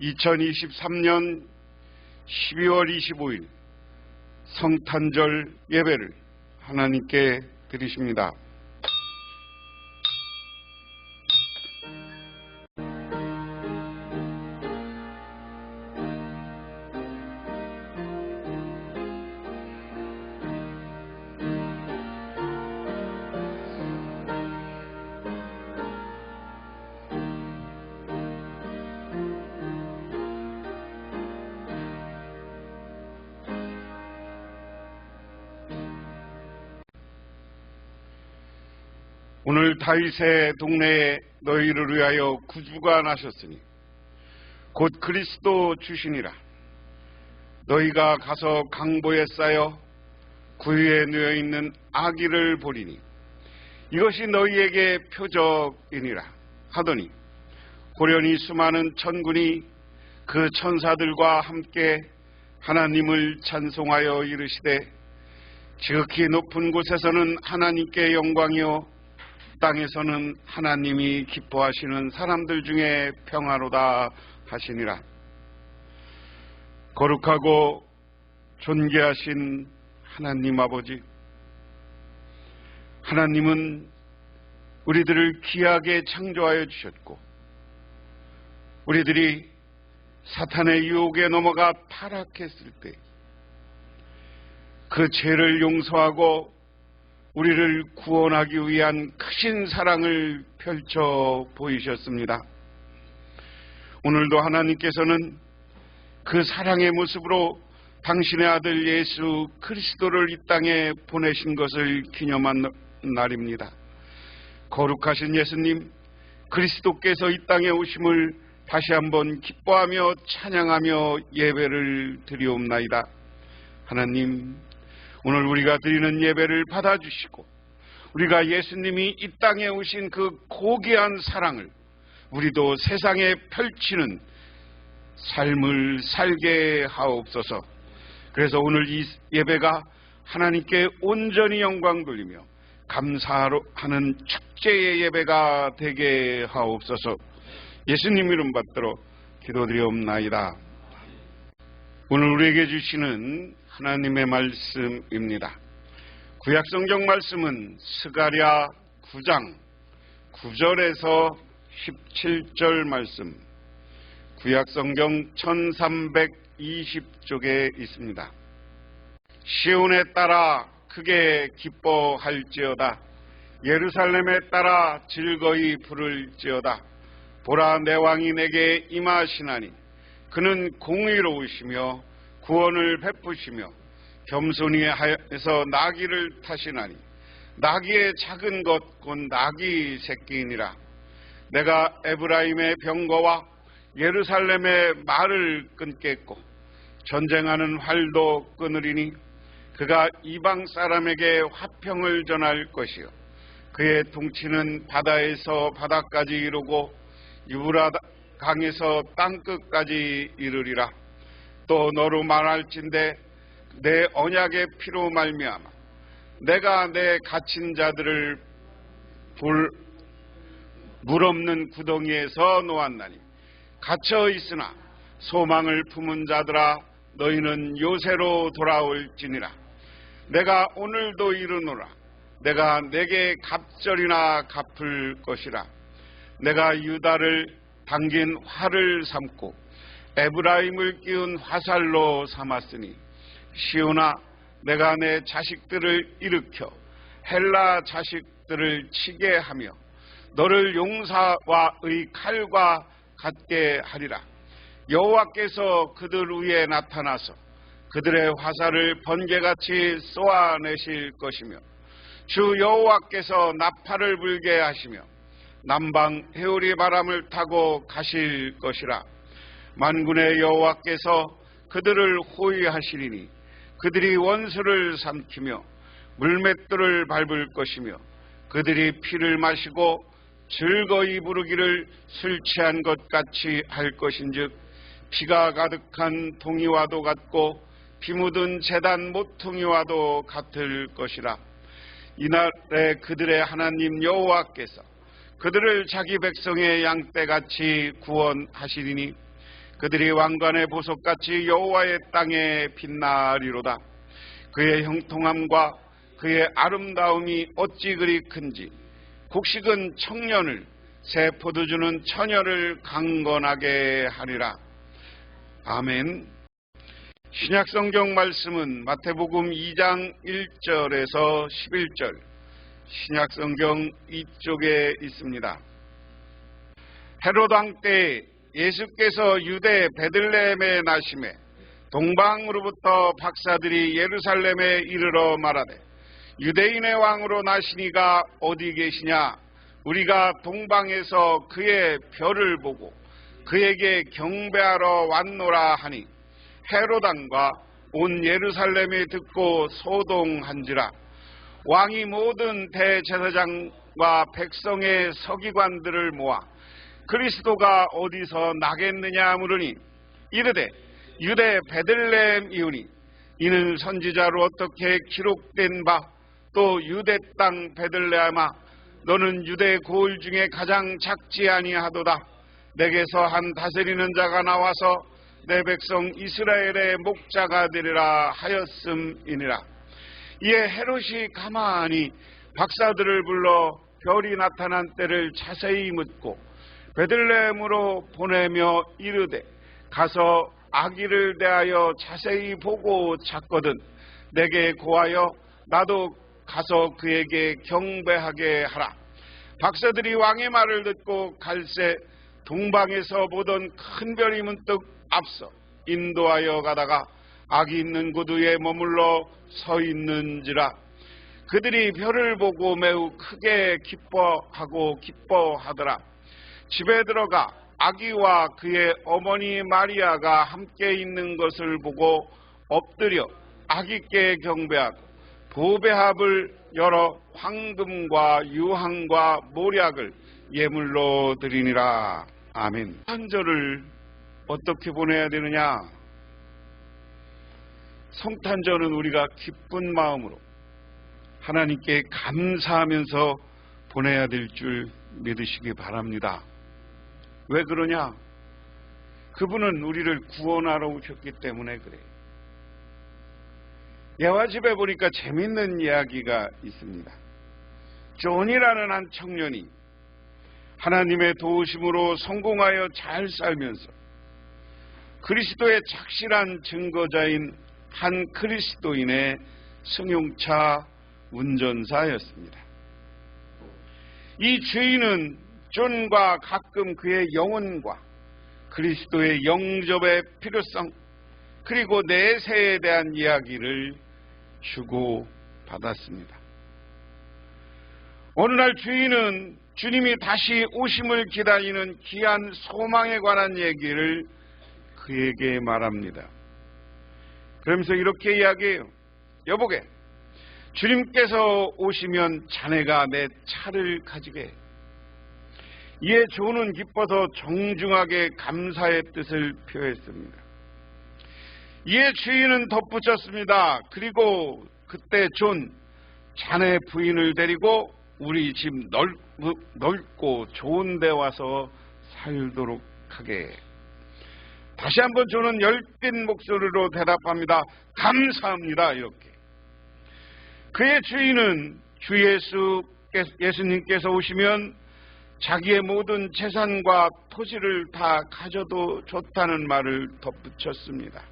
2023년 12월 25일 성탄절 예배를 하나님께 드리십니다. 오늘 다윗의 동네에 너희를 위하여 구주가 나셨으니 곧 그리스도 주시니라. 너희가 가서 강보에 쌓여 구유에 누워있는 아기를 보리니 이것이 너희에게 표적이니라 하더니 고련히 수많은 천군이 그 천사들과 함께 하나님을 찬송하여 이르시되 지극히 높은 곳에서는 하나님께 영광이요 땅에서는 하나님이 기뻐하시는 사람들 중에 평화로다 하시니라. 거룩하고 존귀하신 하나님 아버지, 하나님은 우리들을 귀하게 창조하여 주셨고 우리들이 사탄의 유혹에 넘어가 타락했을 때 그 죄를 용서하고 우리를 구원하기 위한 크신 사랑을 펼쳐 보이셨습니다. 오늘도 하나님께서는 그 사랑의 모습으로 당신의 아들 예수 그리스도를 이 땅에 보내신 것을 기념한 날입니다. 거룩하신 예수님 그리스도께서 이 땅에 오심을 다시 한번 기뻐하며 찬양하며 예배를 드리옵나이다. 하나님, 오늘 우리가 드리는 예배를 받아주시고 우리가 예수님이 이 땅에 오신 그 고귀한 사랑을 우리도 세상에 펼치는 삶을 살게 하옵소서. 그래서 오늘 이 예배가 하나님께 온전히 영광 돌리며 감사하는 축제의 예배가 되게 하옵소서. 예수님 이름 받들어 기도드리옵나이다. 오늘 우리에게 주시는 하나님의 말씀입니다. 구약성경 말씀은 스가랴 9장 9절에서 17절 말씀, 구약성경 1320쪽에 있습니다. 시온에 따라 크게 기뻐할지어다. 예루살렘에 따라 즐거이 부를지어다. 보라, 내 왕이 내게 임하시나니 그는 공의로우시며 구원을 베푸시며 겸손히 하여서 나귀를 타시나니 나귀의 작은 것 곧 나귀 새끼이니라. 내가 에브라임의 병거와 예루살렘의 말을 끊겠고 전쟁하는 활도 끊으리니 그가 이방 사람에게 화평을 전할 것이요 그의 통치는 바다에서 바다까지 이르고 유브라 강에서 땅끝까지 이르리라. 또 너로 말할진대 내 언약의 피로 말미암아 내가 내 갇힌 자들을 물 없는 구덩이에서 놓았나니 갇혀 있으나 소망을 품은 자들아 너희는 요새로 돌아올지니라. 내가 오늘도 이르노라. 내가 내게 갑절이나 갚을 것이라. 내가 유다를 당긴 활을 삼고 에브라임을 끼운 화살로 삼았으니 시온아, 내가 내 자식들을 일으켜 헬라 자식들을 치게 하며 너를 용사와의 칼과 같게 하리라. 여호와께서 그들 위에 나타나서 그들의 화살을 번개같이 쏘아내실 것이며 주 여호와께서 나팔을 불게 하시며 남방 해오리 바람을 타고 가실 것이라. 만군의 여호와께서 그들을 호위하시리니 그들이 원수를 삼키며 물맷돌을 밟을 것이며 그들이 피를 마시고 즐거이 부르기를 술 취한 것 같이 할 것인즉 피가 가득한 동이와도 같고 피 묻은 제단 모퉁이와도 같을 것이라. 이날에 그들의 하나님 여호와께서 그들을 자기 백성의 양떼같이 구원하시리니 그들이 왕관의 보석같이 여호와의 땅에 빛나리로다. 그의 형통함과 그의 아름다움이 어찌 그리 큰지 곡식은 청년을 새 포도주는 처녀를 강건하게 하리라. 아멘. 신약성경 말씀은 마태복음 2장 1절에서 11절, 신약성경 이쪽에 있습니다. 헤롯 왕 때 예수께서 유대 베들레헴에 나심에 동방으로부터 박사들이 예루살렘에 이르러 말하되 유대인의 왕으로 나시니가 어디 계시냐? 우리가 동방에서 그의 별을 보고 그에게 경배하러 왔노라 하니 헤롯 왕과 온 예루살렘이 듣고 소동한지라. 왕이 모든 대제사장과 백성의 서기관들을 모아 그리스도가 어디서 나겠느냐 물으니 이르되 유대 베들레헴이오니 이는 선지자로 어떻게 기록된 바 또 유대 땅 베들레헴아 너는 유대 고을 중에 가장 작지 아니하도다. 내게서 한 다스리는 자가 나와서 내 백성 이스라엘의 목자가 되리라 하였음이니라. 이에 헤롯이 가만히 박사들을 불러 별이 나타난 때를 자세히 묻고 베들레헴으로 보내며 이르되 가서 아기를 대하여 자세히 보고 찾거든 내게 고하여 나도 가서 그에게 경배하게 하라. 박사들이 왕의 말을 듣고 갈새 동방에서 보던 큰 별이 문득 앞서 인도하여 가다가 아기 있는 곳 위에 머물러 서 있는지라. 그들이 별을 보고 매우 크게 기뻐하더라. 집에 들어가 아기와 그의 어머니 마리아가 함께 있는 것을 보고 엎드려 아기께 경배하고 보배합을 열어 황금과 유황과 모략을 예물로 드리니라. 아멘. 성탄절을 어떻게 보내야 되느냐? 성탄절은 우리가 기쁜 마음으로 하나님께 감사하면서 보내야 될 줄 믿으시기 바랍니다. 왜 그러냐? 그분은 우리를 구원하러 오셨기 때문에 그래요. 예화 집에 보니까 재밌는 이야기가 있습니다. 존이라는 한 청년이 하나님의 도우심으로 성공하여 잘 살면서 그리스도의 착실한 증거자인 한 그리스도인의 승용차 운전사였습니다. 이 주인은 존과 가끔 그의 영혼과 그리스도의 영접의 필요성 그리고 내세에 대한 이야기를 주고받았습니다. 어느 날 주인은 주님이 다시 오심을 기다리는 귀한 소망에 관한 얘기를 그에게 말합니다. 그러면서 이렇게 이야기해요. 여보게, 주님께서 오시면 자네가 내 차를 가지게 해. 이에 존은 기뻐서 정중하게 감사의 뜻을 표했습니다. 이에 주인은 덧붙였습니다. 그리고 그때 존, 자네 부인을 데리고 우리 집 넓고 좋은 데 와서 살도록 하게. 다시 한번 존은 열띤 목소리로 대답합니다. 감사합니다. 이렇게. 그의 주인은 주 예수님께서 오시면 자기의 모든 재산과 토지를 다 가져도 좋다는 말을 덧붙였습니다.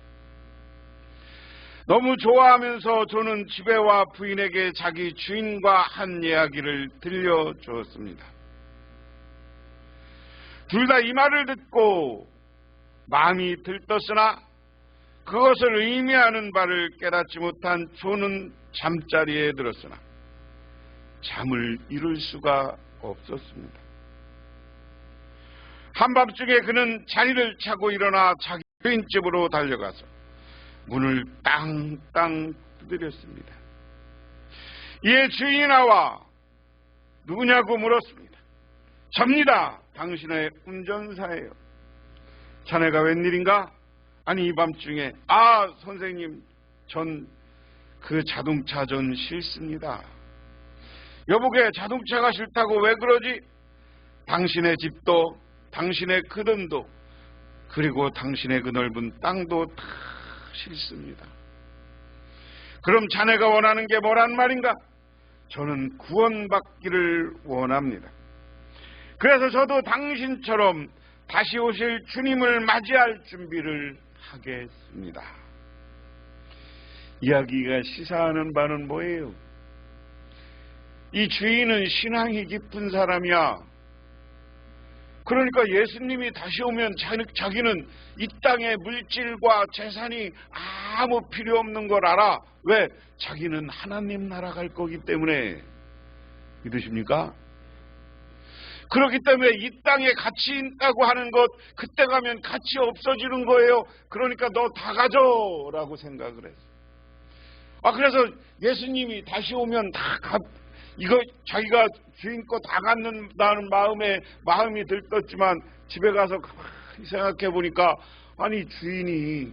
너무 좋아하면서 존은 집에 와 부인에게 자기 주인과 한 이야기를 들려주었습니다. 둘 다 이 말을 듣고 마음이 들떴으나 그것을 의미하는 바를 깨닫지 못한 존은 잠자리에 들었으나 잠을 이룰 수가 없었습니다. 한밤중에 그는 자리를 차고 일어나 자기 주인집으로 달려가서 문을 땅땅 두드렸습니다. 이에 주인이 나와 누구냐고 물었습니다. 접니다. 당신의 운전사예요. 자네가 웬일인가? 아니, 이 밤중에. 선생님, 전 그 자동차 전 싫습니다. 여보게, 자동차가 싫다고 왜 그러지? 당신의 집도 당신의 그 돈도 그리고 당신의 그 넓은 땅도 다 싫습니다. 그럼 자네가 원하는 게 뭐란 말인가? 저는 구원받기를 원합니다. 그래서 저도 당신처럼 다시 오실 주님을 맞이할 준비를 하겠습니다. 이야기가 시사하는 바는 뭐예요? 이 주인은 신앙이 깊은 사람이야. 그러니까 예수님이 다시 오면 자기는 이 땅의 물질과 재산이 아무 필요 없는 걸 알아. 왜? 자기는 하나님 나라 갈 거기 때문에. 믿으십니까? 그렇기 때문에 이 땅에 가치 있다고 하는 것, 그때 가면 가치 없어지는 거예요. 그러니까 너 다 가져라고 생각을 했어. 그래서 예수님이 다시 오면 이거 자기가 주인 거 다 갖는다는 마음이 들떴지만 집에 가서 가만히 생각해 보니까 아니 주인이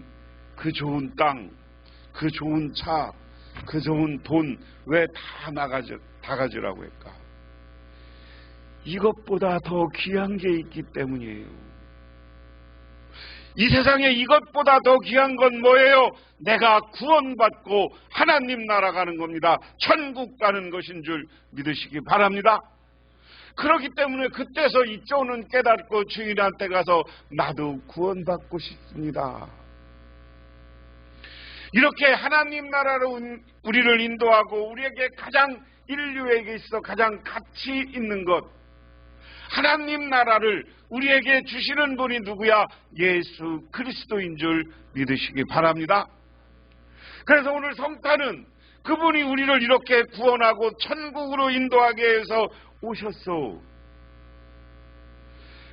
그 좋은 땅, 그 좋은 차, 그 좋은 돈 왜 다 가지라고 할까? 이것보다 더 귀한 게 있기 때문이에요. 이 세상에 이것보다 더 귀한 건 뭐예요? 내가 구원받고 하나님 나라 가는 겁니다. 천국 가는 것인 줄 믿으시기 바랍니다. 그렇기 때문에 그때서 이쪽은 깨닫고 주인한테 가서 나도 구원받고 싶습니다. 이렇게 하나님 나라로 우리를 인도하고 우리에게 인류에게 있어 가장 가치 있는 것, 하나님 나라를 우리에게 주시는 분이 누구야? 예수 그리스도인 줄 믿으시기 바랍니다. 그래서 오늘 성탄은 그분이 우리를 이렇게 구원하고 천국으로 인도하기 위해서 오셨소.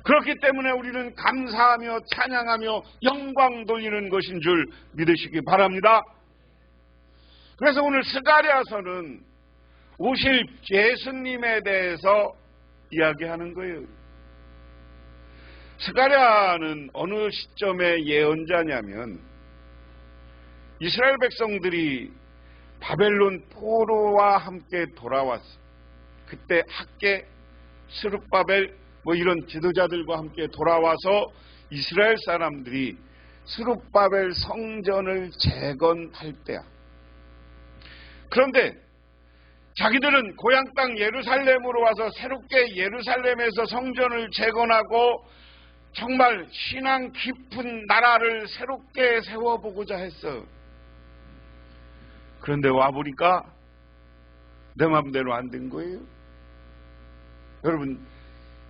그렇기 때문에 우리는 감사하며 찬양하며 영광 돌리는 것인 줄 믿으시기 바랍니다. 그래서 오늘 스가랴서는 오실 예수님에 대해서 이야기하는 거예요. 스가랴는 어느 시점의 예언자냐면 이스라엘 백성들이 바벨론 포로와 함께 돌아왔어. 그때 학계, 스룹바벨 이런 지도자들과 함께 돌아와서 이스라엘 사람들이 스룹바벨 성전을 재건할 때야. 그런데 자기들은 고향 땅 예루살렘으로 와서 새롭게 예루살렘에서 성전을 재건하고 정말 신앙 깊은 나라를 새롭게 세워보고자 했어. 그런데 와보니까 내 마음대로 안 된 거예요. 여러분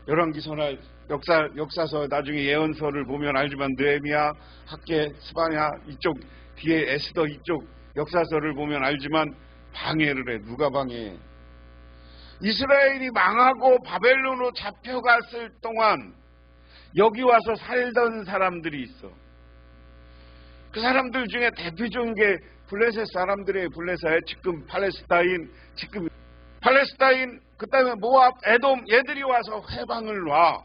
열왕기서나 역사서 나중에 예언서를 보면 알지만 느헤미야, 학계, 스바냐 이쪽 뒤에 에스더 이쪽 역사서를 보면 알지만 방해를 해. 누가 방해해? 이스라엘이 망하고 바벨론으로 잡혀갔을 동안 여기 와서 살던 사람들이 있어. 그 사람들 중에 대표적인 게 블레셋 사람들이에요. 블레셋, 지금 팔레스타인, 그 다음에 모압, 에돔 얘들이 와서 해방을 놔.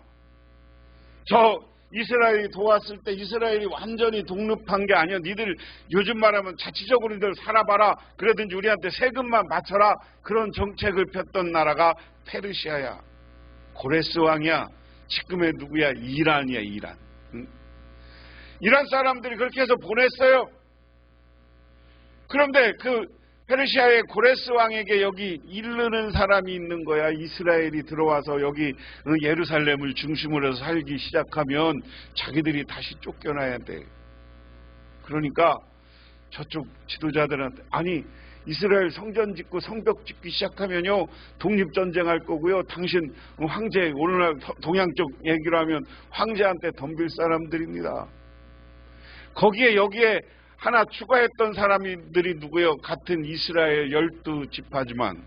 저 이스라엘이 도왔을 때 이스라엘이 완전히 독립한 게 아니야. 니들 요즘 말하면 자치적으로 니들 살아봐라. 그러든지 우리한테 세금만 바쳐라. 그런 정책을 폈던 나라가 페르시아야. 고레스 왕이야. 지금의 누구야? 이란이야. 이란. 응? 이란 사람들이 그렇게 해서 보냈어요. 그런데 그 페르시아의 고레스 왕에게 여기 이르는 사람이 있는 거야. 이스라엘이 들어와서 여기 예루살렘을 중심으로 해서 살기 시작하면 자기들이 다시 쫓겨나야 돼. 그러니까 저쪽 지도자들한테 아니 이스라엘 성전 짓고 성벽 짓기 시작하면요 독립전쟁할 거고요. 당신 황제 오늘날 동양 쪽 얘기로 하면 황제한테 덤빌 사람들입니다. 여기에 하나 추가했던 사람들이 누구예요? 같은 이스라엘 12지파지만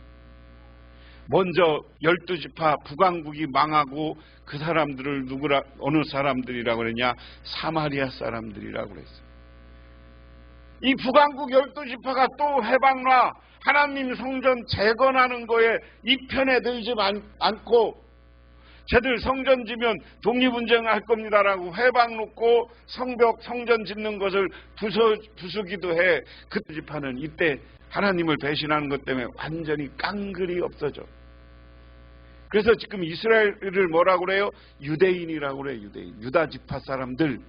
먼저 12지파 북왕국이 망하고 그 사람들을 어느 사람들이라고 그랬냐? 사마리아 사람들이라고 그랬어요. 이 북왕국 12지파가 또 해방놔 하나님 성전 재건하는 거에 이 편에 들지 않고 쟤들 성전 지면 독립운동할 겁니다라고 해방 놓고 성전 짓는 것을 부수기도 해. 그 지파는 이때 하나님을 배신하는 것 때문에 완전히 깡그리 없어져. 그래서 지금 이스라엘을 뭐라고 그래요? 유대인이라고 그래요. 유대인. 유다 지파 사람들.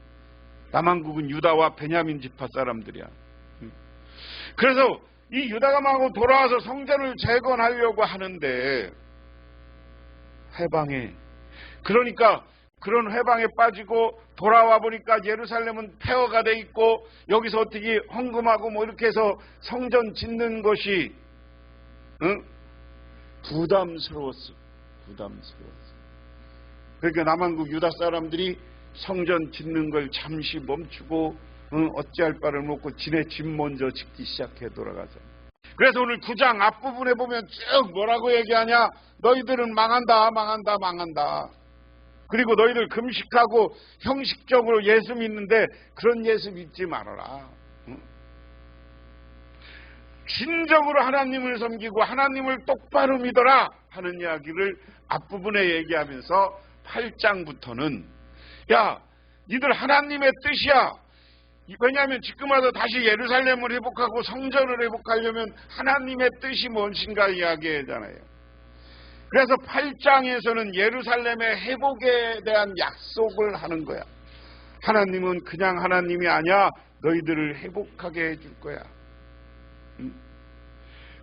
남한국은 유다와 베냐민 지파 사람들이야. 그래서 이 유다가 마고 돌아와서 성전을 재건하려고 하는데 회방에, 그러니까 그런 회방에 빠지고 돌아와 보니까 예루살렘은 폐허가 돼 있고 여기서 어떻게 헌금하고 뭐 이렇게 해서 성전 짓는 것이 부담스러웠어. 그러니까 남한국 유다 사람들이 성전 짓는 걸 잠시 멈추고 어찌할 바를 먹고 지네 집 먼저 짓기 시작해 돌아가서. 그래서 오늘 9장 앞부분에 보면 쭉 뭐라고 얘기하냐? 너희들은 망한다. 그리고 너희들 금식하고 형식적으로 예수 믿는데 그런 예수 믿지 말아라. 진정으로 하나님을 섬기고 하나님을 똑바로 믿어라 하는 이야기를 앞부분에 얘기하면서 8장부터는 야, 니들 하나님의 뜻이야. 왜냐하면 지금 와서 다시 예루살렘을 회복하고 성전을 회복하려면 하나님의 뜻이 무엇인가 이야기하잖아요. 그래서 8장에서는 예루살렘의 회복에 대한 약속을 하는 거야. 하나님은 그냥 하나님이 아니야. 너희들을 회복하게 해줄 거야.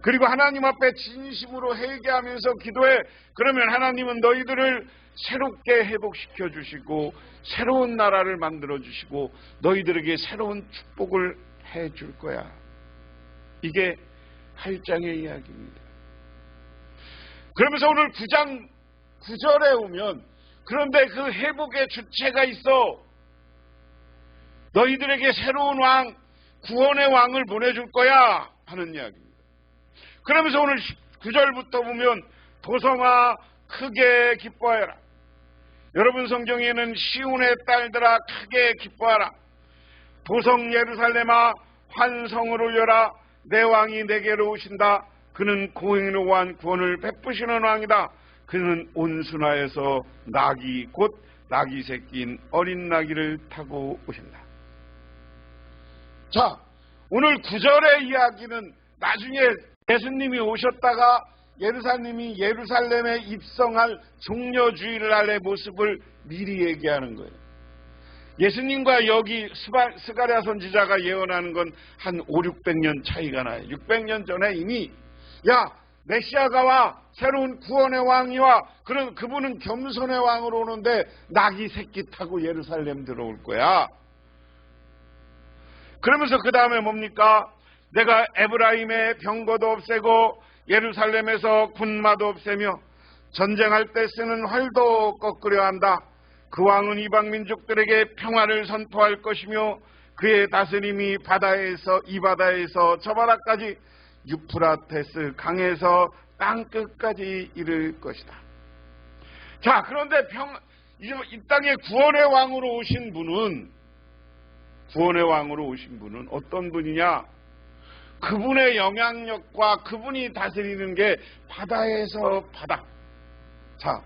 그리고 하나님 앞에 진심으로 회개하면서 기도해. 그러면 하나님은 너희들을 새롭게 회복시켜 주시고 새로운 나라를 만들어 주시고 너희들에게 새로운 축복을 해줄 거야. 이게 8장의 이야기입니다. 그러면서 오늘 9장 9절에 오면 그런데 그 회복의 주체가 있어. 너희들에게 새로운 왕, 구원의 왕을 보내줄 거야 하는 이야기입니다. 그러면서 오늘 9절부터 보면 도성아 크게 기뻐해라. 여러분 성경에는 시온의 딸들아 크게 기뻐하라. 도성 예루살렘아 환성을 올려라. 내 왕이 내게로 오신다. 그는 공의로운 구원을 베푸시는 왕이다. 그는 온순하에서 나귀 곧 나귀 새끼인 어린 나귀를 타고 오신다. 자, 오늘 9절의 이야기는 나중에 예수님이 오셨다가 예루살렘에 입성할 종려주의를 할 모습을 미리 얘기하는 거예요. 예수님과 여기 스가랴 선지자가 예언하는 건 한 500~600년 차이가 나요. 600년 전에 이미 야, 메시아가 와, 새로운 구원의 왕이 와. 그분은 겸손의 왕으로 오는데 나귀 새끼 타고 예루살렘 들어올 거야. 그러면서 그 다음에 뭡니까? 내가 에브라임의 병거도 없애고 예루살렘에서 군마도 없애며 전쟁할 때 쓰는 활도 꺾으려 한다. 그 왕은 이방 민족들에게 평화를 선포할 것이며 그의 다스림이 이 바다에서 저 바다까지 유프라테스 강에서 땅끝까지 이를 것이다. 자, 그런데 이 땅에 구원의 왕으로 오신 분은 어떤 분이냐? 그분의 영향력과 그분이 다스리는 게 바다에서 바다. 자,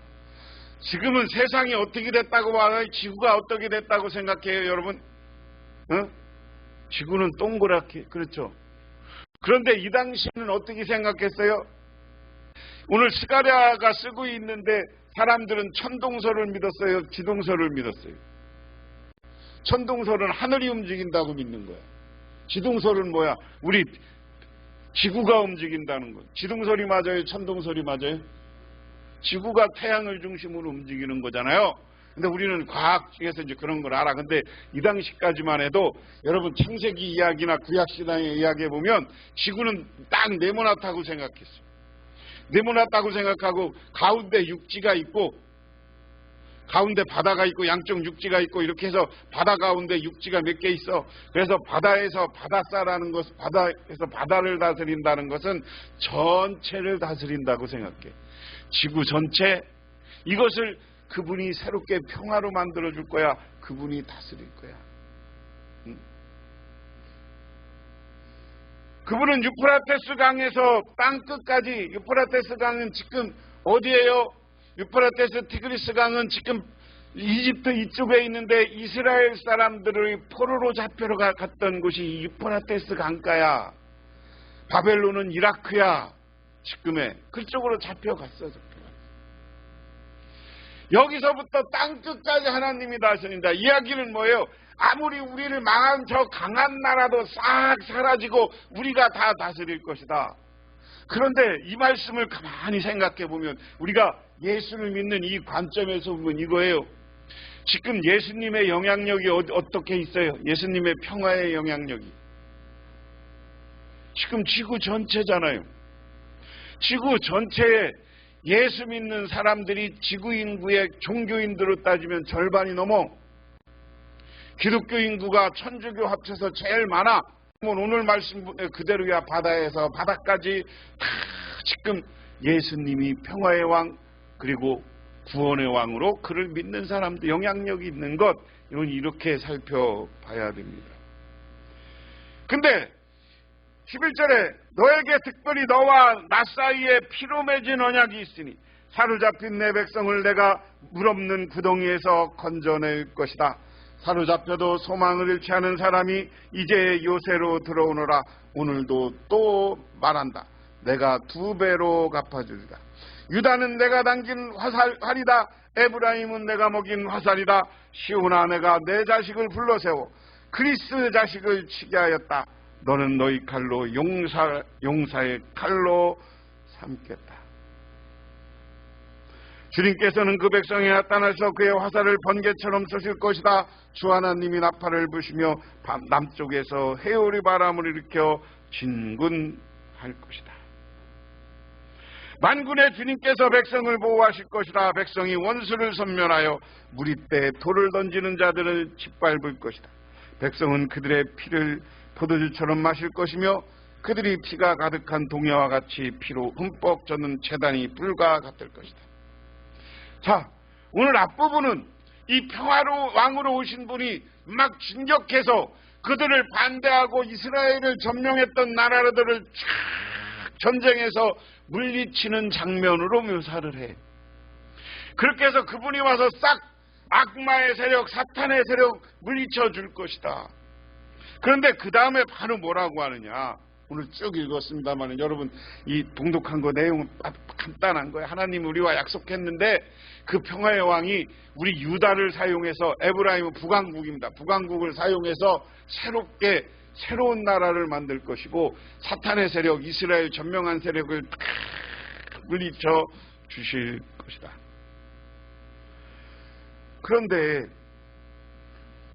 지금은 세상이 어떻게 됐다고 말해요? 지구가 어떻게 됐다고 생각해요, 여러분? 지구는 동그랗게, 그렇죠? 그런데 이 당시에는 어떻게 생각했어요? 오늘 스가랴가 쓰고 있는데 사람들은 천동설을 믿었어요? 지동설을 믿었어요? 천동설은 하늘이 움직인다고 믿는 거야. 지동설은 뭐야? 우리 지구가 움직인다는 거. 지동설이 맞아요? 천동설이 맞아요? 지구가 태양을 중심으로 움직이는 거잖아요. 근데 우리는 과학 중에서 이제 그런 걸 알아. 근데 이 당시까지만 해도 여러분 창세기 이야기나 구약신앙의 이야기에 보면 지구는 딱 네모났다고 생각했어요. 네모났다고 생각하고 가운데 육지가 있고 가운데 바다가 있고 양쪽 육지가 있고 이렇게 해서 바다 가운데 육지가 몇 개 있어. 그래서 바다에서 바다사라는 것, 바다에서 바다를 다스린다는 것은 전체를 다스린다고 생각해. 지구 전체, 이것을 그분이 새롭게 평화로 만들어줄 거야. 그분이 다스릴 거야. 그분은 유프라테스 강에서 땅끝까지, 유프라테스 강은 지금 어디예요? 유프라테스 티그리스 강은 지금 이집트 이쪽에 있는데 이스라엘 사람들을 포로로 잡혀러 갔던 곳이 이 유프라테스 강가야. 바벨론은 이라크야. 지금의 그쪽으로 잡혀갔어. 여기서부터 땅끝까지 하나님이 다스린다. 이야기는 뭐예요? 아무리 우리를 망한 저 강한 나라도 싹 사라지고 우리가 다 다스릴 것이다. 그런데 이 말씀을 가만히 생각해 보면 우리가 예수를 믿는 이 관점에서 보면 이거예요. 지금 예수님의 영향력이 어떻게 있어요? 예수님의 평화의 영향력이. 지금 지구 전체잖아요. 지구 전체에 예수 믿는 사람들이 지구 인구의 종교인들로 따지면 절반이 넘어. 기독교 인구가 천주교 합쳐서 제일 많아. 오늘 말씀 그대로야. 바다에서 바다까지 다 지금 예수님이 평화의 왕 그리고 구원의 왕으로 그를 믿는 사람들 영향력이 있는 것, 이건 이렇게 살펴봐야 됩니다. 근데 11절에 너에게 특별히 너와 나 사이에 피로 맺은 언약이 있으니 사로잡힌 내 백성을 내가 물없는 구덩이에서 건져낼 것이다. 사로잡혀도 소망을 잃지 않은 사람이 이제 요새로 들어오너라. 오늘도 또 말한다. 내가 2배로 갚아주리라. 유다는 내가 당긴 활이다. 에브라임은 내가 먹인 화살이다. 시온아, 내가 내 자식을 불러세워 그리스 자식을 치게 하였다. 너는 너희 칼로 용사의 칼로 삼겠다. 주님께서는 그 백성에 나타나서 그의 화살을 번개처럼 쏘실 것이다. 주 하나님이 나팔을 부시며 남쪽에서 해오리 바람을 일으켜 진군할 것이다. 만군의 주님께서 백성을 보호하실 것이다. 백성이 원수를 섬멸하여 무리때 돌을 던지는 자들을 짓밟을 것이다. 백성은 그들의 피를 포도주처럼 마실 것이며 그들이 피가 가득한 동해와 같이 피로 흠뻑 젖는 재단이 불과 같을 것이다. 자, 오늘 앞부분은 이 평화로 왕으로 오신 분이 막 진격해서 그들을 반대하고 이스라엘을 점령했던 나라들을 쫙 전쟁에서 물리치는 장면으로 묘사를 해. 그렇게 해서 그분이 와서 싹 악마의 세력, 사탄의 세력 물리쳐 줄 것이다. 그런데 그 다음에 바로 뭐라고 하느냐. 오늘 쭉 읽었습니다만 여러분 이 동독한 거 내용은 간단한 거예요. 하나님 우리와 약속했는데 그 평화의 왕이 우리 유다를 사용해서, 에브라임은 북왕국입니다. 북왕국을 사용해서 새롭게 새로운 나라를 만들 것이고 사탄의 세력, 이스라엘 전명한 세력을 물리쳐 주실 것이다. 그런데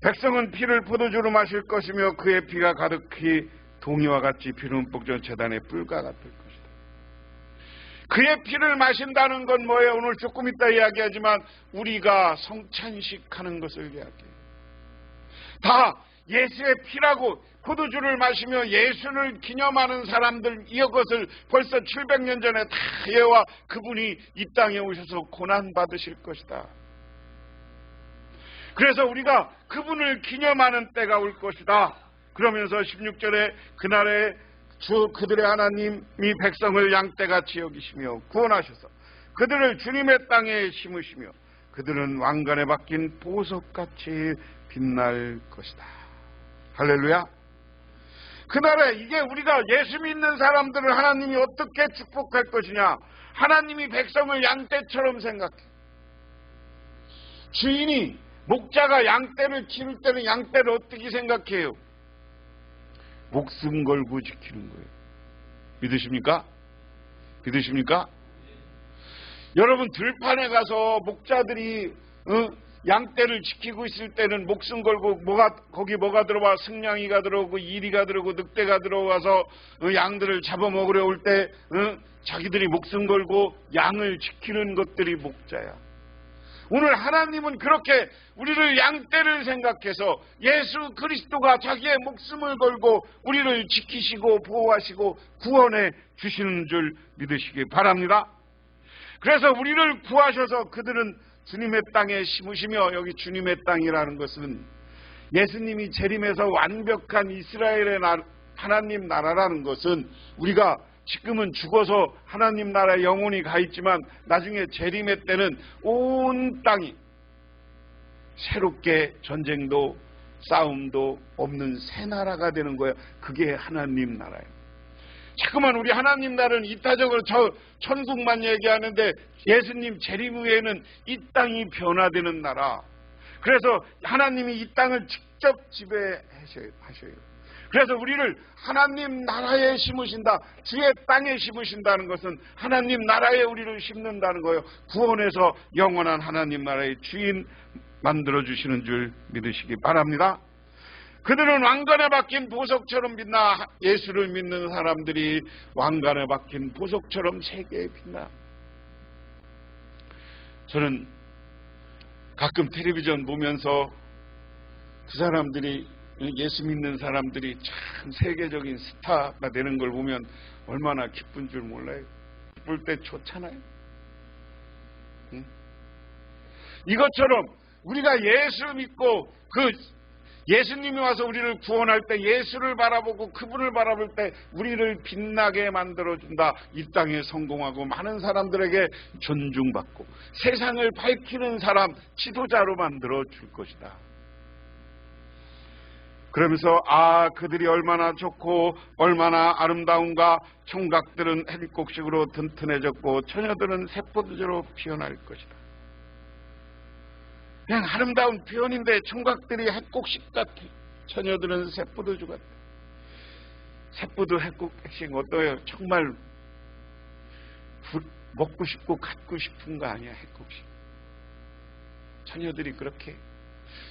백성은 피를 포도주로 마실 것이며 그의 피가 가득히 동이와 같이 피로 흠뻑 젖은 재단의 뿔과 같을 것이다. 그의 피를 마신다는 건 뭐예요? 오늘 조금 이따 이야기하지만 우리가 성찬식하는 것을 이야기해요. 다 예수의 피라고 포도주를 마시며 예수를 기념하는 사람들, 이것을 벌써 700년 전에 다 예와 그분이 이 땅에 오셔서 고난받으실 것이다. 그래서 우리가 그분을 기념하는 때가 올 것이다. 그러면서 16절에 그날에 주 그들의 하나님이 백성을 양떼같이 여기시며 구원하셔서 그들을 주님의 땅에 심으시며 그들은 왕관에 박힌 보석같이 빛날 것이다. 할렐루야. 그날에 이게 우리가 예수 믿는 사람들을 하나님이 어떻게 축복할 것이냐. 하나님이 백성을 양떼처럼 생각해. 주인이, 목자가 양떼를 키울 때는 양떼를 어떻게 생각해요? 목숨 걸고 지키는 거예요. 믿으십니까? 믿으십니까? 여러분 들판에 가서 목자들이 양떼를 지키고 있을 때는 목숨 걸고 거기 뭐가 들어와? 승냥이가 들어오고 이리가 들어오고 늑대가 들어와서 양들을 잡아먹으려 올 때 자기들이 목숨 걸고 양을 지키는 것들이 목자야. 오늘 하나님은 그렇게 우리를 양떼를 생각해서 예수 그리스도가 자기의 목숨을 걸고 우리를 지키시고 보호하시고 구원해 주시는 줄 믿으시기 바랍니다. 그래서 우리를 구하셔서 그들은 주님의 땅에 심으시며, 여기 주님의 땅이라는 것은 예수님이 재림해서 완벽한 이스라엘의 하나님 나라라는 것은 우리가 지금은 죽어서 하나님 나라에 영혼이 가 있지만 나중에 재림의 때는 온 땅이 새롭게 전쟁도 싸움도 없는 새 나라가 되는 거예요. 그게 하나님 나라예요. 자꾸만 우리 하나님 나라는 이타적으로 천국만 얘기하는데 예수님 재림 후에는 이 땅이 변화되는 나라. 그래서 하나님이 이 땅을 직접 직접 지배하셔요. 그래서 우리를 하나님 나라에 심으신다. 주의 땅에 심으신다는 것은 하나님 나라에 우리를 심는다는 거예요. 구원해서 영원한 하나님 나라의 주인 만들어주시는 줄 믿으시기 바랍니다. 그들은 왕관에 박힌 보석처럼 빛나. 예수를 믿는 사람들이 왕관에 박힌 보석처럼 세계에 빛나. 저는 가끔 텔레비전 보면서 그 사람들이, 예수 믿는 사람들이 참 세계적인 스타가 되는 걸 보면 얼마나 기쁜 줄 몰라요. 기쁠 때 좋잖아요. 응? 이것처럼 우리가 예수 믿고 예수님이 와서 우리를 구원할 때 예수를 바라보고 그분을 바라볼 때 우리를 빛나게 만들어준다. 이 땅에 성공하고 많은 사람들에게 존중받고 세상을 밝히는 사람, 지도자로 만들어줄 것이다. 그러면서 그들이 얼마나 좋고 얼마나 아름다운가. 총각들은 햇꽃식으로 튼튼해졌고 처녀들은 새포도주로 피어날 것이다. 그냥 아름다운 표현인데 총각들이 햇꽃식 같아. 처녀들은 새포도주 같아. 새포도 햇꽃식 어떠해요? 정말 먹고 싶고 갖고 싶은 거 아니야, 햇꽃식. 처녀들이 그렇게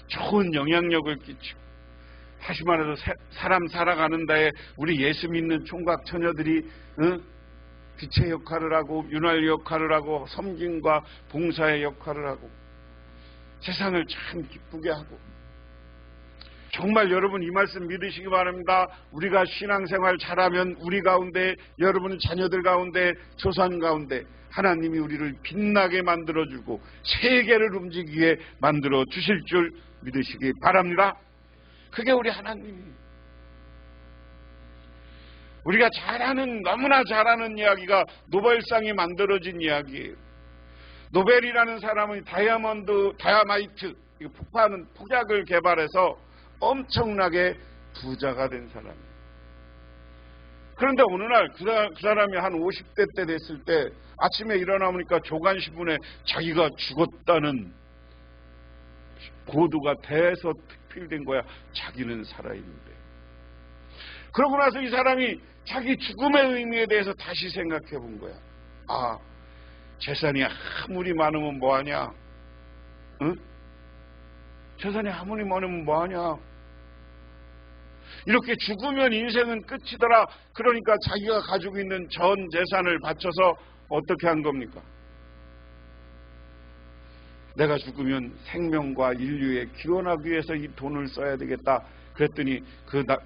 좋은 영향력을 끼치고, 다시 말해서 사람 살아가는 데에 우리 예수 믿는 총각 처녀들이 빛의 역할을 하고 윤활 역할을 하고 섬김과 봉사의 역할을 하고 세상을 참 기쁘게 하고. 정말 여러분 이 말씀 믿으시기 바랍니다. 우리가 신앙생활 잘하면 우리 가운데, 여러분 자녀들 가운데, 조상 가운데 하나님이 우리를 빛나게 만들어주고 세계를 움직이게 만들어 주실 줄 믿으시기 바랍니다. 그게 우리 하나님이에요. 우리가 너무나 잘하는 이야기가 노벨상이 만들어진 이야기예요. 노벨이라는 사람은 다이아마이트, 폭파하는 폭약을 개발해서 엄청나게 부자가 된 사람이에요. 그런데 어느 날 그 사람이 한 50대 때 됐을 때 아침에 일어나보니까 조간신문에 자기가 죽었다는 보도가 대서특필된 거야. 자기는 살아있는데. 그러고 나서 이 사람이 자기 죽음의 의미에 대해서 다시 생각해 본 거야. 재산이 아무리 많으면 뭐하냐? 응? 재산이 아무리 많으면 뭐하냐? 이렇게 죽으면 인생은 끝이더라. 그러니까 자기가 가지고 있는 전 재산을 바쳐서 어떻게 한 겁니까? 내가 죽으면 생명과 인류에 기원하기 위해서 이 돈을 써야 되겠다. 그랬더니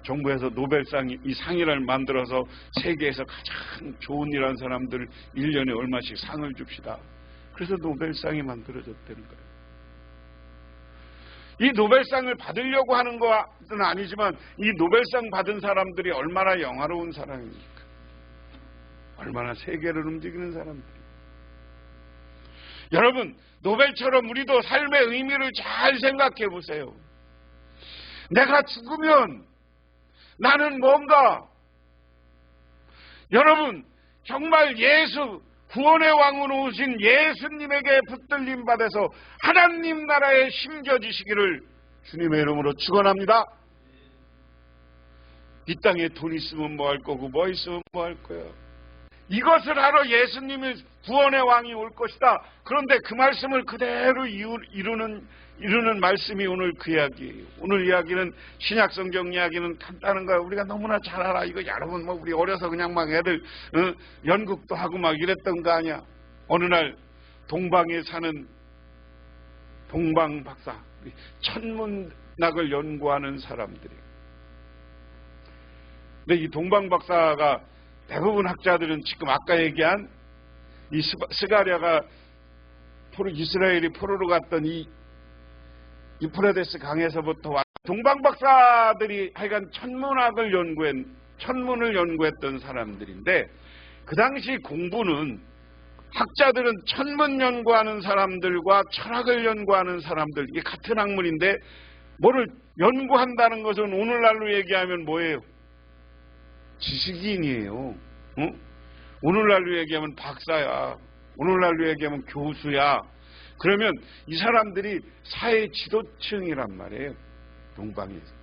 정부에서 노벨상 이 상이를 만들어서 세계에서 가장 좋은 일한 사람들 1년에 얼마씩 상을 줍시다. 그래서 노벨상이 만들어졌다는 거예요. 이 노벨상을 받으려고 하는 것은 아니지만 이 노벨상 받은 사람들이 얼마나 영화로운 사람입니까? 얼마나 세계를 움직이는 사람들이. 여러분, 노벨처럼 우리도 삶의 의미를 잘 생각해 보세요. 내가 죽으면 나는 뭔가, 여러분 정말 구원의 왕으로 오신 예수님에게 붙들림 받아서 하나님 나라에 심겨지시기를 주님의 이름으로 축원합니다. 이 땅에 돈 있으면 뭐 할 거고 뭐 있으면 뭐 할 거야. 이것을 하러 예수님이 구원의 왕이 올 것이다. 그런데 그 말씀을 그대로 이루는 말씀이 오늘 그 이야기예요. 오늘 이야기는 신약성경 이야기는 간단한 거예요. 우리가 너무나 잘 알아. 이거 여러분 우리 어려서 그냥 막 애들 연극도 하고 막 이랬던 거 아니야. 어느 날 동방에 사는 동방 박사, 천문학을 연구하는 사람들이. 근데 이 동방 박사가 대부분 학자들은 지금 아까 얘기한 이 스가랴가 이스라엘이 포로로 갔던 이 유프라데스 강에서부터 동방 박사들이 하여간 천문을 연구했던 사람들인데, 그 당시 공부는 학자들은 천문 연구하는 사람들과 철학을 연구하는 사람들, 이게 같은 학문인데 뭐를 연구한다는 것은 오늘날로 얘기하면 뭐예요? 지식인이에요. 오늘날로 얘기하면 박사야. 오늘날로 얘기하면 교수야. 그러면 이 사람들이 사회 지도층이란 말이에요. 동방에서.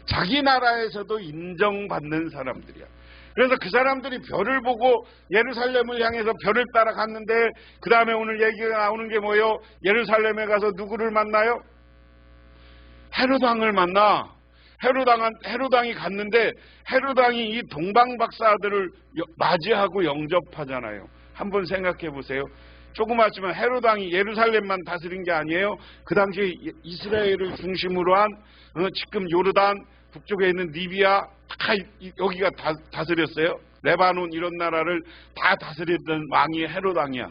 자기 나라에서도 인정받는 사람들이야. 그래서 그 사람들이 별을 보고 예루살렘을 향해서 별을 따라 갔는데, 그 다음에 오늘 얘기가 나오는 게 뭐예요? 예루살렘에 가서 누구를 만나요? 헤롯 왕을 만나. 헤롯 왕이 갔는데 헤롯 왕이 이 동방박사들을 맞이하고 영접하잖아요. 한번 생각해 보세요. 조그맣지만 헤롯 왕이 예루살렘만 다스린 게 아니에요. 그 당시에 이스라엘을 중심으로 한 지금 요르단 북쪽에 있는 리비아 다 여기가 다스렸어요. 레바논 이런 나라를 다 다스렸던 왕이 헤롯 왕이야.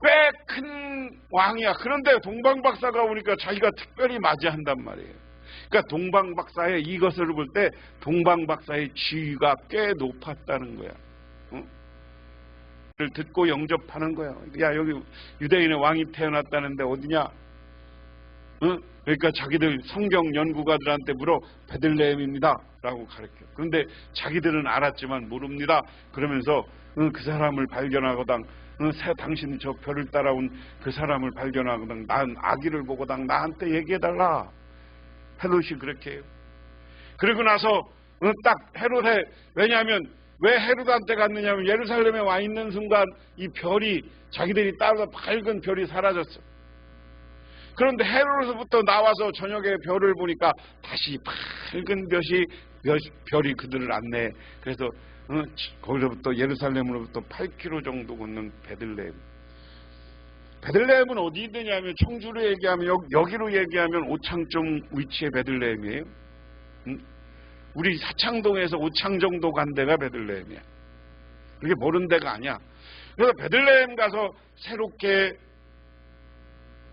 꽤 큰 왕이야. 그런데 동방박사가 오니까 자기가 특별히 맞이한단 말이에요. 그러니까 동방박사의 이것을 볼 때 동방박사의 지위가 꽤 높았다는 거야. 를 듣고 영접하는 거야. 야, 여기 유대인의 왕이 태어났다는데 어디냐? 그러니까 자기들 성경 연구가들한테 물어. 베들레헴입니다 라고 가르쳐. 그런데 자기들은 알았지만 모릅니다. 그러면서 그 사람을 발견하고당 당신 저 별을 따라온 그 사람을 발견하고당 난 아기를 보고당 나한테 얘기해달라. 헤롯이 그렇게 해요. 그리고 나서 딱 헤롯에, 왜냐하면 왜 헤롯한테 갔느냐면 예루살렘에 와 있는 순간 이 별이, 자기들이 따라서 밝은 별이 사라졌어. 그런데 헤롯으로부터 나와서 저녁에 별을 보니까 다시 밝은 별이 그들을 안내해. 그래서 거기서부터 예루살렘으로부터 8km 정도 걷는 베들레헴. 베들레헴은 어디 있느냐면 청주로 얘기하면 여기로 얘기하면 오창점 위치의 베들레헴이에요. 우리 사창동에서 오창 정도 간 데가 베들레헴이야. 그게 모르는 데가 아니야. 그래서 베들레헴 가서 새롭게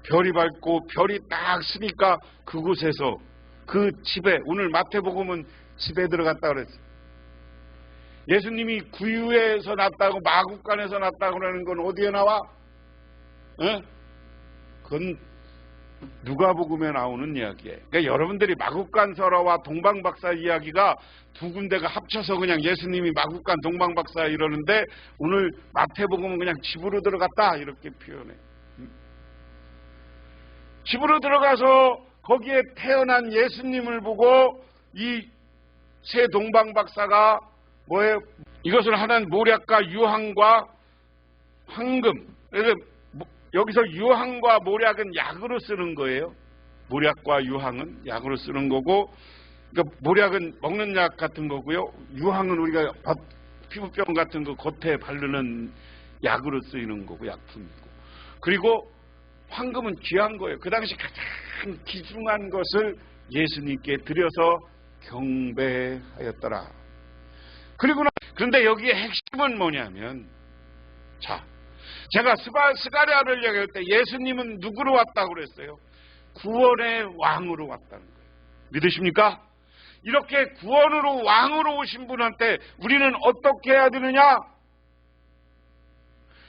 별이 밝고 별이 딱 쓰니까 그곳에서 그 집에, 오늘 마태복음은 집에 들어갔다 그랬어. 예수님이 구유에서 났다고, 마국간에서 났다고 그러는 건 어디에 나와? 그건 누가복음에 나오는 이야기예요. 그러니까 여러분들이 마국간 설화와 동방박사 이야기가 두 군데가 합쳐서 그냥 예수님이 마국간 동방박사 이러는데, 오늘 마태복음은 그냥 집으로 들어갔다 이렇게 표현해. 집으로 들어가서 거기에 태어난 예수님을 보고 이 새 동방박사가 뭐예요? 이것을 하는 모략과 유황과 황금. 그래서 여기서 유황과 모략은 약으로 쓰는 거예요. 모략과 유황은 약으로 쓰는 거고, 그러니까 모략은 먹는 약 같은 거고요. 유황은 우리가 피부병 같은 거 겉에 바르는 약으로 쓰이는 거고, 약품이고. 그리고 황금은 귀한 거예요. 그 당시 가장 귀중한 것을 예수님께 드려서 경배하였더라. 그런데 여기에 핵심은 뭐냐면, 자, 제가 스가랴를 얘기할 때 예수님은 누구로 왔다고 그랬어요? 구원의 왕으로 왔다는 거예요. 믿으십니까? 이렇게 구원으로 왕으로 오신 분한테 우리는 어떻게 해야 되느냐?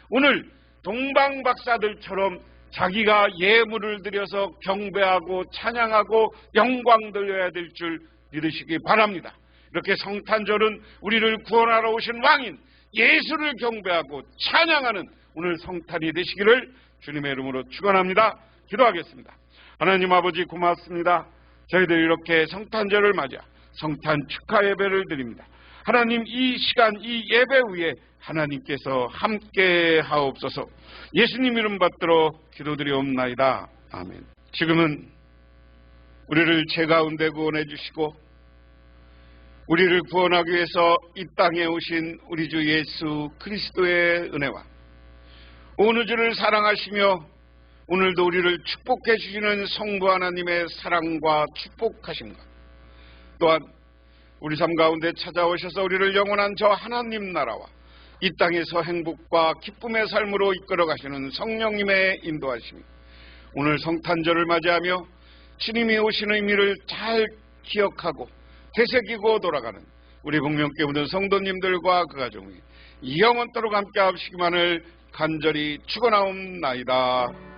오늘 동방박사들처럼 자기가 예물을 드려서 경배하고 찬양하고 영광 돌려야 될 줄 믿으시기 바랍니다. 이렇게 성탄절은 우리를 구원하러 오신 왕인 예수를 경배하고 찬양하는 오늘 성탄이 되시기를 주님의 이름으로 축원합니다. 기도하겠습니다. 하나님 아버지 고맙습니다. 저희들 이렇게 성탄절을 맞아 성탄 축하 예배를 드립니다. 하나님, 이 시간 이 예배 후에 하나님께서 함께 하옵소서. 예수님 이름 받들어 기도드리옵나이다. 아멘. 지금은 우리를 죄 가운데 구원해 주시고 우리를 구원하기 위해서 이 땅에 오신 우리 주 예수 그리스도의 은혜와 온 우주를 사랑하시며 오늘도 우리를 축복해 주시는 성부 하나님의 사랑과 축복하심과 또한 우리 삶 가운데 찾아오셔서 우리를 영원한 저 하나님 나라와 이 땅에서 행복과 기쁨의 삶으로 이끌어 가시는 성령님의 인도하심이 오늘 성탄절을 맞이하며 주님이 오신 의미를 잘 기억하고 되새기고 돌아가는 우리 복명교회 모든 성도님들과 그 가정이 영원토록 함께 하시기만을 간절히 축원하옵나이다.